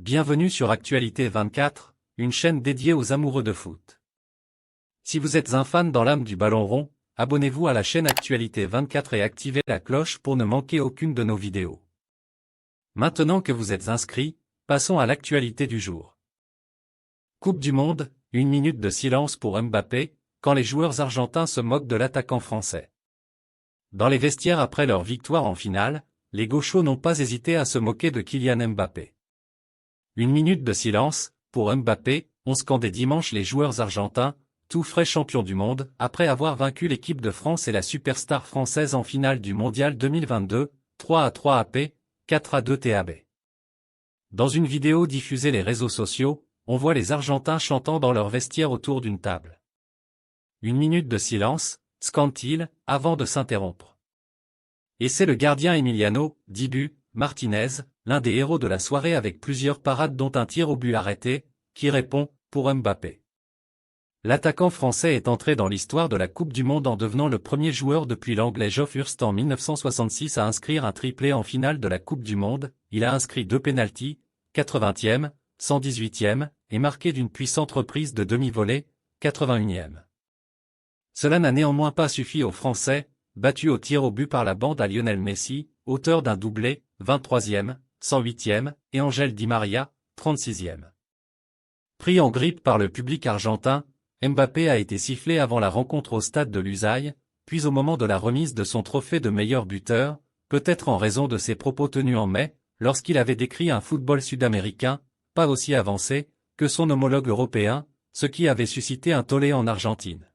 Bienvenue sur Actualité 24, une chaîne dédiée aux amoureux de foot. Si vous êtes un fan dans l'âme du ballon rond, abonnez-vous à la chaîne Actualité 24 et activez la cloche pour ne manquer aucune de nos vidéos. Maintenant que vous êtes inscrits, passons à l'actualité du jour. Coupe du Monde, une minute de silence pour Mbappé, quand les joueurs argentins se moquent de l'attaquant français. Dans les vestiaires après leur victoire en finale, les gauchos n'ont pas hésité à se moquer de Kylian Mbappé. Une minute de silence, pour Mbappé, ont scandé dimanche les joueurs argentins, tout frais champions du monde, après avoir vaincu l'équipe de France et la superstar française en finale du Mondial 2022, 3-3 AP, 4-2 TAB. Dans une vidéo diffusée les réseaux sociaux, on voit les Argentins chantant dans leur vestiaire autour d'une table. Une minute de silence, scande-t-il, avant de s'interrompre. Et c'est le gardien Emiliano Dibu Martinez, l'un des héros de la soirée avec plusieurs parades dont un tir au but arrêté, qui répond, pour Mbappé. L'attaquant français est entré dans l'histoire de la Coupe du Monde en devenant le premier joueur depuis l'Anglais Geoff Hurst en 1966 à inscrire un triplé en finale de la Coupe du Monde. Il a inscrit 2 pénaltys, 80e, 118e, et marqué d'une puissante reprise de demi-volée, 81e. Cela n'a néanmoins pas suffi aux Français, battus au tir au but par la bande à Lionel Messi, auteur d'un doublé, 23e, 108e, et Ángel Di María, 36e. Pris en grippe par le public argentin, Mbappé a été sifflé avant la rencontre au stade de Lusail, puis au moment de la remise de son trophée de meilleur buteur, peut-être en raison de ses propos tenus en mai, lorsqu'il avait décrit un football sud-américain, pas aussi avancé, que son homologue européen, ce qui avait suscité un tollé en Argentine.